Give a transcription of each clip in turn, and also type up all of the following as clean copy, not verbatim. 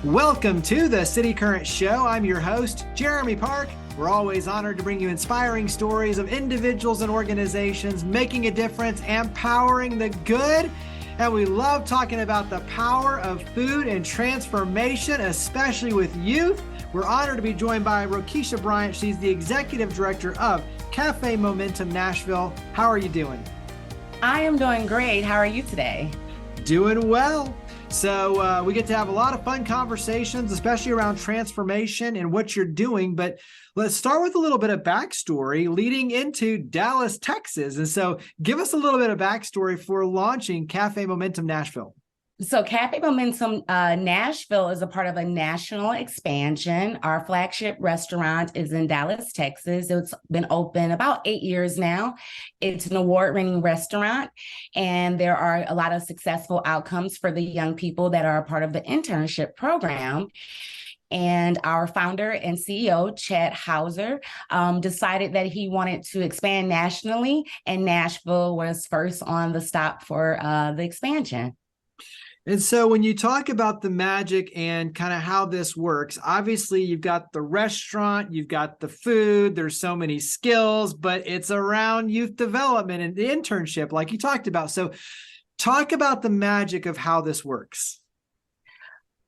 Welcome to the City Current Show. I'm your host, Jeremy Park. We're always honored to bring you inspiring stories of individuals and organizations making a difference, empowering the good. And we love talking about the power of food and transformation, especially with youth. We're honored to be joined by Rokeisha Bryant. She's the executive director of Cafe Momentum Nashville. How are you doing? I am doing great. How are you today? Doing well. So we get to have a lot of fun conversations, especially around transformation and what you're doing. But let's start with a little bit of backstory leading into Dallas, Texas. And so give us a little bit of backstory for launching Cafe Momentum Nashville. So Cafe Momentum Nashville is a part of a national expansion. Our flagship restaurant is in Dallas, Texas. It's been open about 8 years now. It's an award-winning restaurant, and there are a lot of successful outcomes for the young people that are a part of the internship program. And our founder and CEO, Chad Hauser, decided that he wanted to expand nationally, and Nashville was first on the stop for the expansion. And so when you talk about the magic and kind of how this works, obviously you've got the restaurant, you've got the food, there's so many skills, but it's around youth development and the internship like you talked about. So talk about the magic of how this works.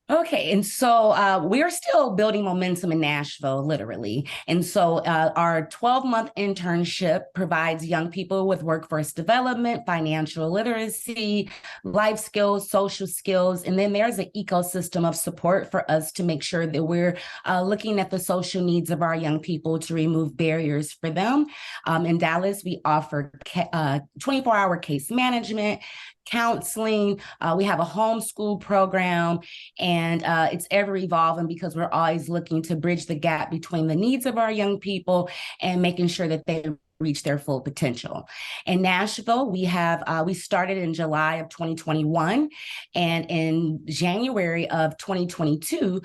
Okay, and so we're still building momentum in Nashville, literally. And so our 12-month internship provides young people with workforce development, financial literacy, life skills, social skills, and then there's an ecosystem of support for us to make sure that we're looking at the social needs of our young people to remove barriers for them. In Dallas, we offer 24-hour case management, counseling. We have a homeschool program, and it's ever evolving because we're always looking to bridge the gap between the needs of our young people and making sure that they reach their full potential. In Nashville, we started in July of 2021, and in January of 2022,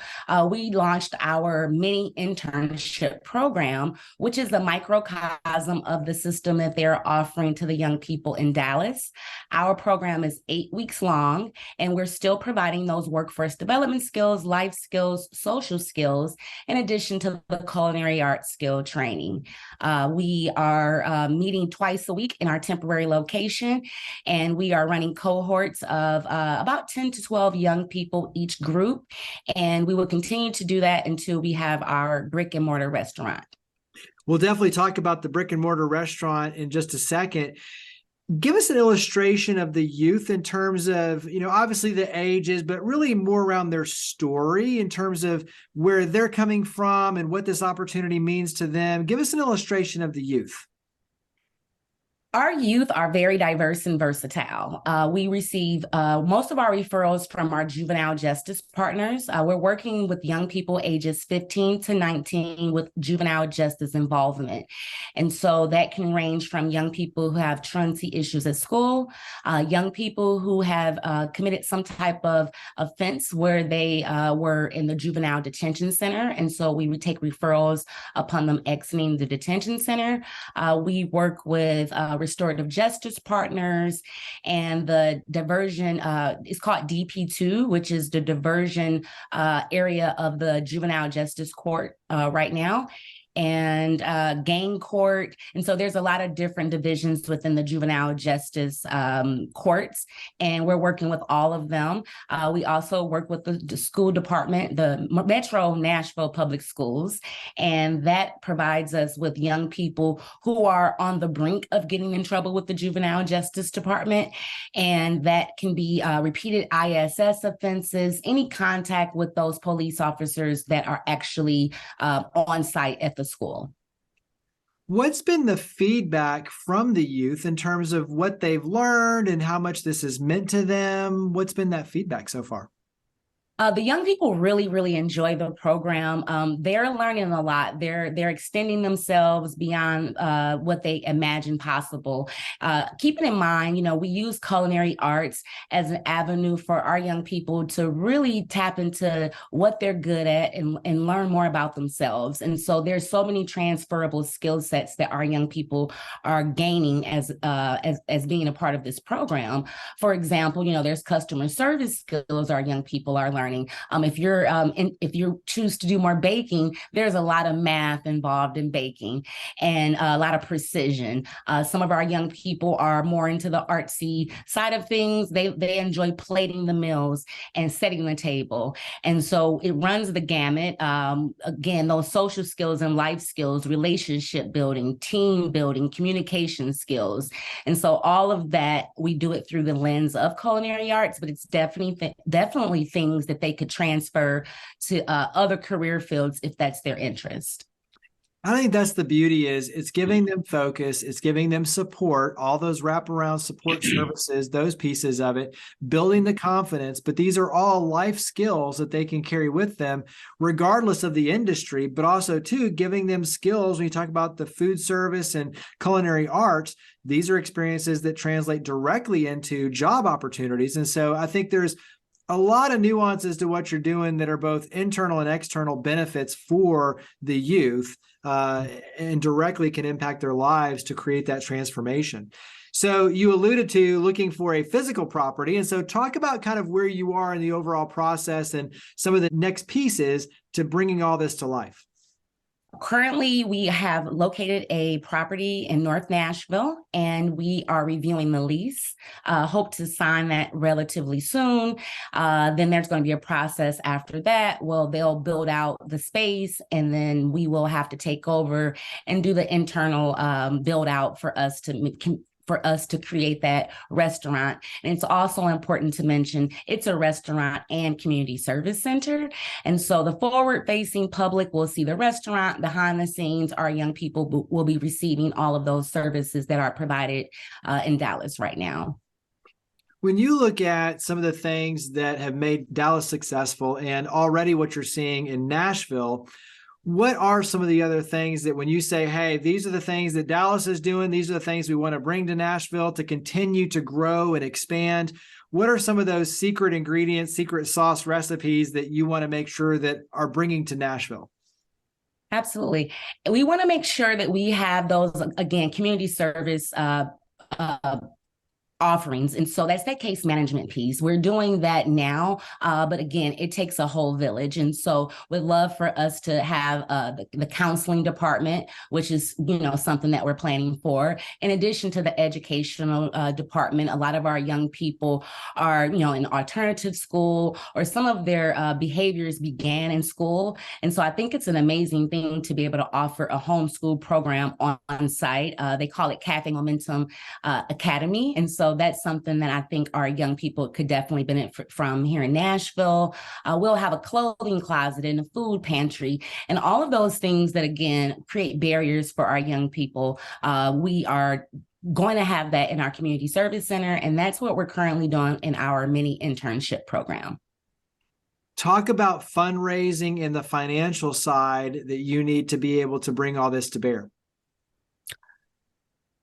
we launched our mini internship program, which is a microcosm of the system that they're offering to the young people in Dallas. Our program is 8 weeks long, and we're still providing those workforce development skills, life skills, social skills, in addition to the culinary arts skill training. We are meeting twice a week in our temporary location, and we are running cohorts of about 10 to 12 young people each group, and we will continue to do that until we have our brick and mortar restaurant. We'll definitely talk about the brick and mortar restaurant in just a second. Give us an illustration of the youth in terms of, obviously the ages, but really more around their story in terms of where they're coming from and what this opportunity means to them. Give us an illustration of the youth. Our youth are very diverse and versatile. We receive most of our referrals from our juvenile justice partners. We're working with young people ages 15 to 19 with juvenile justice involvement. And so that can range from young people who have truancy issues at school, young people who have committed some type of offense where they were in the juvenile detention center. And so we would take referrals upon them exiting the detention center. We work with restorative justice partners, and the diversion is called DP2, which is the diversion area of the juvenile justice court right now, and gang court. And so there's a lot of different divisions within the juvenile justice courts, and we're working with all of them. We also work with the school department, the Metro Nashville Public Schools, and that provides us with young people who are on the brink of getting in trouble with the juvenile justice department. And that can be repeated ISS offenses, any contact with those police officers that are actually on site at the school. What's been the feedback from the youth in terms of what they've learned and how much this has meant to them? What's been that feedback so far? The young people really, really enjoy the program. They're learning a lot. They're extending themselves beyond what they imagine possible. Keeping in mind, we use culinary arts as an avenue for our young people to really tap into what they're good at and learn more about themselves. And so there's so many transferable skill sets that our young people are gaining as being a part of this program. For example, there's customer service skills our young people are learning. morning. If you choose to do more baking, there's a lot of math involved in baking and a lot of precision. Some of our young people are more into the artsy side of things. They enjoy plating the meals and setting the table. And so it runs the gamut. Again, those social skills and life skills, relationship building, team building, communication skills. And so all of that, we do it through the lens of culinary arts, but it's definitely things that they could transfer to other career fields if that's their interest. I think that's the beauty is it's giving them focus, it's giving them support, all those wraparound support services, those pieces of it, building the confidence. But these are all life skills that they can carry with them, regardless of the industry, but also too, giving them skills. When you talk about the food service and culinary arts, these are experiences that translate directly into job opportunities. And so I think there's a lot of nuances to what you're doing that are both internal and external benefits for the youth and directly can impact their lives to create that transformation. So you alluded to looking for a physical property. And so talk about kind of where you are in the overall process and some of the next pieces to bringing all this to life. Currently, we have located a property in North Nashville, and we are reviewing the lease. Hope to sign that relatively soon. Then there's going to be a process after that. Well, they'll build out the space, and then we will have to take over and do the internal build out for us to create that restaurant. And it's also important to mention it's a restaurant and community service center. And so the forward-facing public will see the restaurant. Behind the scenes, our young people will be receiving all of those services that are provided in Dallas right now. When you look at some of the things that have made Dallas successful and already what you're seeing in Nashville, what are some of the other things that when you say, hey, these are the things that Dallas is doing, these are the things we want to bring to Nashville to continue to grow and expand? What are some of those secret ingredients, secret sauce recipes that you want to make sure that are bringing to Nashville? Absolutely. We want to make sure that we have those, again, community service offerings. And so that's that case management piece. We're doing that now. But again, it takes a whole village. And so we'd love for us to have the counseling department, which is, something that we're planning for. In addition to the educational department, a lot of our young people are, in alternative school, or some of their behaviors began in school. And so I think it's an amazing thing to be able to offer a homeschool program on site. They call it Cafe Momentum Academy. And so that's something that I think our young people could definitely benefit from here in Nashville. We'll have a clothing closet and a food pantry and all of those things that, again, create barriers for our young people. We are going to have that in our community service center, and that's what we're currently doing in our mini internship program. Talk about fundraising and the financial side that you need to be able to bring all this to bear.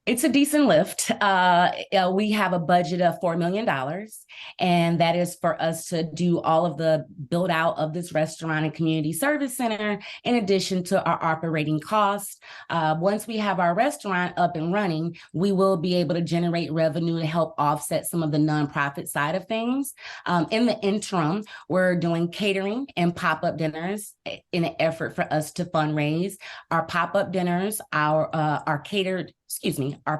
It's a decent lift. We have a budget of $4 million, and that is for us to do all of the build out of this restaurant and community service center, in addition to our operating costs. Once we have our restaurant up and running, we will be able to generate revenue to help offset some of the nonprofit side of things. In the interim, we're doing catering and pop-up dinners in an effort for us to fundraise. Our pop-up dinners, our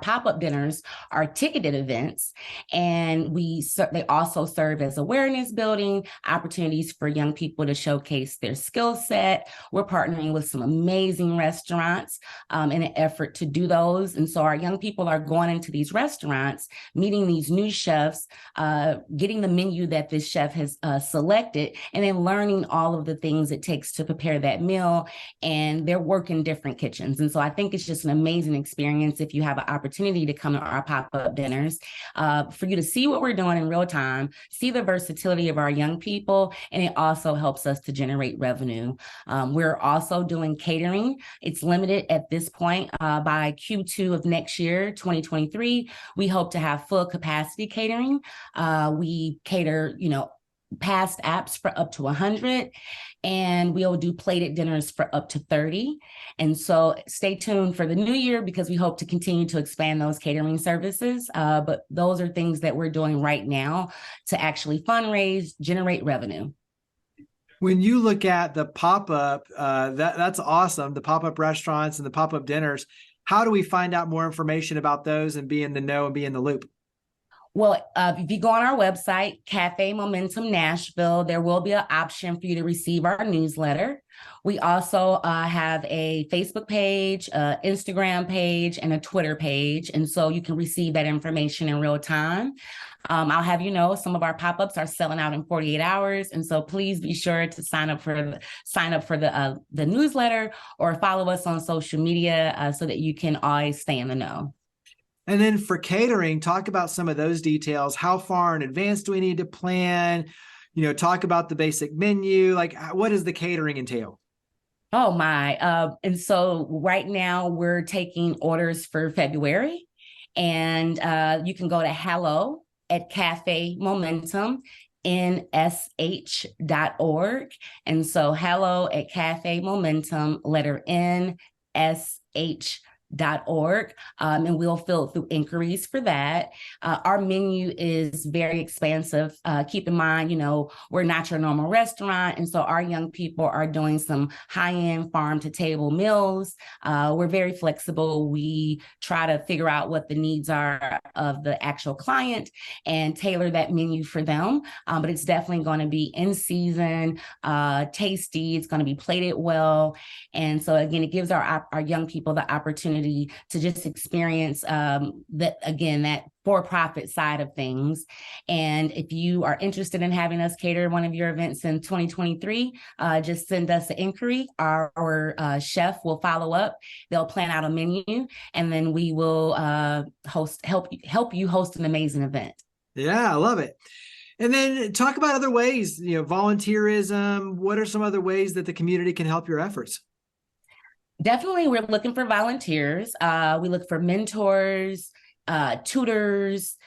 pop-up dinners are ticketed events, and they also serve as awareness building opportunities for young people to showcase their skill set. We're partnering with some amazing restaurants in an effort to do those. And so our young people are going into these restaurants, meeting these new chefs, getting the menu that this chef has selected, and then learning all of the things it takes to prepare that meal. And they're working different kitchens. And so I think it's just an amazing experience if you have an opportunity to come to our pop-up dinners, for you to see what we're doing in real time, see the versatility of our young people, and it also helps us to generate revenue. We're also doing catering. It's limited at this point. By Q2 of next year, 2023, we hope to have full capacity catering. We cater, past apps for up to 100, and we'll do plated dinners for up to 30. And so stay tuned for the new year, because we hope to continue to expand those catering services. But those are things that we're doing right now to actually fundraise, generate revenue. When you look at the pop-up, that's awesome. The pop-up restaurants and the pop-up dinners. How do we find out more information about those and be in the know and be in the loop? Well, if you go on our website, Cafe Momentum Nashville, there will be an option for you to receive our newsletter. We also have a Facebook page, Instagram page, and a Twitter page. And so you can receive that information in real time. I'll have you know some of our pop-ups are selling out in 48 hours. And so please be sure to sign up for the newsletter or follow us on social media so that you can always stay in the know. And then for catering, talk about some of those details. How far in advance do we need to plan? Talk about the basic menu. Like, what does the catering entail? Oh my. And so right now we're taking orders for February, and you can go to hello at Cafe Momentum NSH.org. And so hello at Cafe Momentum, letter NSH.org. And we'll fill through inquiries for that. Our menu is very expansive. Keep in mind, we're not your normal restaurant. And so our young people are doing some high-end farm to table meals. We're very flexible. We try to figure out what the needs are of the actual client and tailor that menu for them. But it's definitely going to be in season, tasty. It's going to be plated well. And so again, it gives our young people the opportunity to just experience that for-profit side of things. And if you are interested in having us cater one of your events in 2023, just send us an inquiry. Our chef will follow up. They'll plan out a menu, and then we will help you host an amazing event. Yeah, I love it. And then talk about other ways, volunteerism. What are some other ways that the community can help your efforts? Definitely, we're looking for volunteers. We look for mentors, tutors,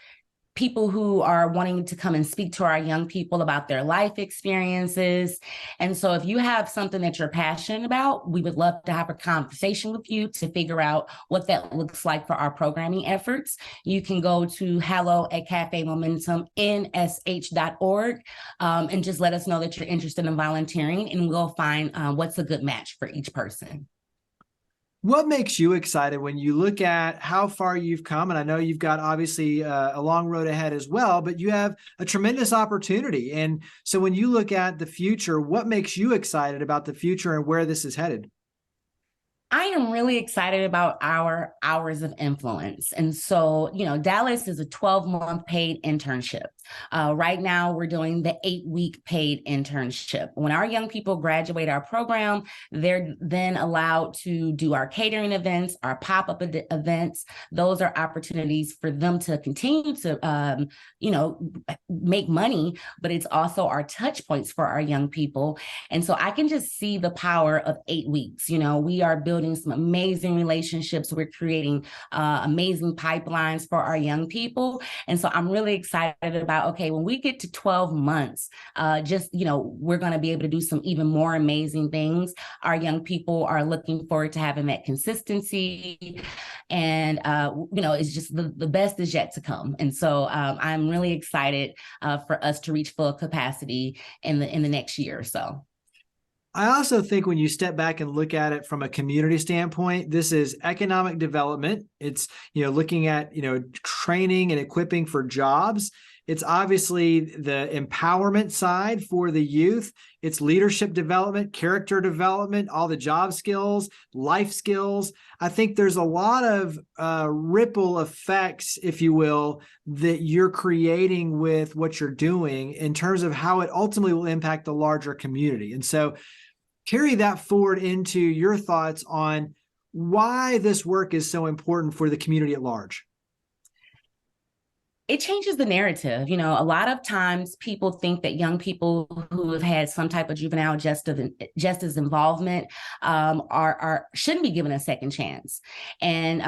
people who are wanting to come and speak to our young people about their life experiences. And so if you have something that you're passionate about, we would love to have a conversation with you to figure out what that looks like for our programming efforts. You can go to hello at Cafe Momentum NSH.org and just let us know that you're interested in volunteering, and we'll find what's a good match for each person. What makes you excited when you look at how far you've come? And I know you've got obviously a long road ahead as well, but you have a tremendous opportunity. And so when you look at the future, what makes you excited about the future and where this is headed? I am really excited about our hours of influence. And so, Dallas is a 12-month paid internship. Right now, we're doing the 8-week paid internship. When our young people graduate our program, they're then allowed to do our catering events, our pop-up events. Those are opportunities for them to continue to, make money, but it's also our touch points for our young people. And so I can just see the power of 8 weeks. We are building some amazing relationships. We're creating amazing pipelines for our young people. And so I'm really excited about, okay, when we get to 12 months, we're going to be able to do some even more amazing things. Our young people are looking forward to having that consistency. And, it's just the best is yet to come. And so I'm really excited for us to reach full capacity in the next year or so. I also think when you step back and look at it from a community standpoint, this is economic development. It's, looking at, training and equipping for jobs. It's obviously the empowerment side for the youth. It's leadership development, character development, all the job skills, life skills. I think there's a lot of ripple effects, if you will, that you're creating with what you're doing in terms of how it ultimately will impact the larger community. And so carry that forward into your thoughts on why this work is so important for the community at large. It changes the narrative. A lot of times people think that young people who have had some type of juvenile justice involvement shouldn't be given a second chance. And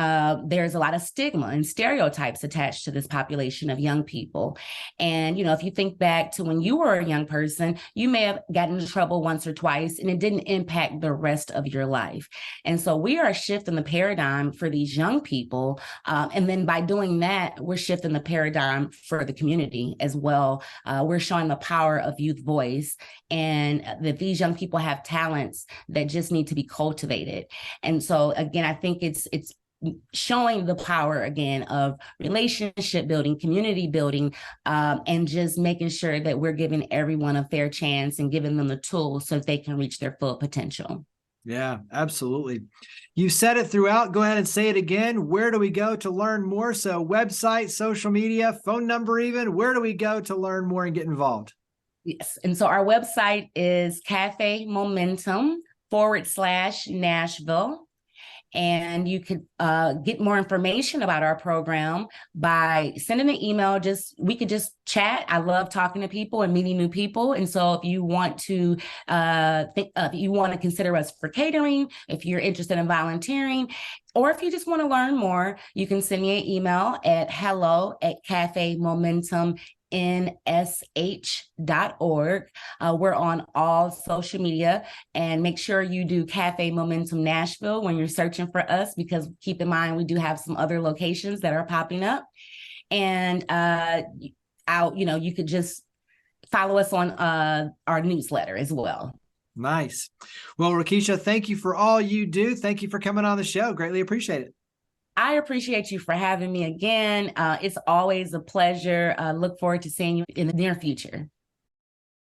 there's a lot of stigma and stereotypes attached to this population of young people. And, if you think back to when you were a young person, you may have gotten into trouble once or twice, and it didn't impact the rest of your life. And so we are shifting the paradigm for these young people. And then by doing that, we're shifting the paradigm paradigm for the community as well. We're showing the power of youth voice, and that these young people have talents that just need to be cultivated. And so again, I think it's showing the power again of relationship building, community building, and just making sure that we're giving everyone a fair chance and giving them the tools so that they can reach their full potential. Yeah, absolutely. You said it throughout. Go ahead and say it again. Where do we go to learn more? So website, social media, phone number even. Where do we go to learn more and get involved? Yes. And so our website is Cafe Momentum /Nashville. And you could get more information about our program by sending an email. We could just chat. I love talking to people and meeting new people. And so if you want to consider us for catering, if you're interested in volunteering, or if you just want to learn more, you can send me an email at hello@cafemomentumnsh.org. We're on all social media, and make sure you do Cafe Momentum Nashville when you're searching for us, because keep in mind, we do have some other locations that are popping up. And you could just follow us on our newsletter as well. Nice. Well, Rokeisha, thank you for all you do. Thank you for coming on the show. Greatly appreciate it. I appreciate you for having me again. It's always a pleasure. Look forward to seeing you in the near future.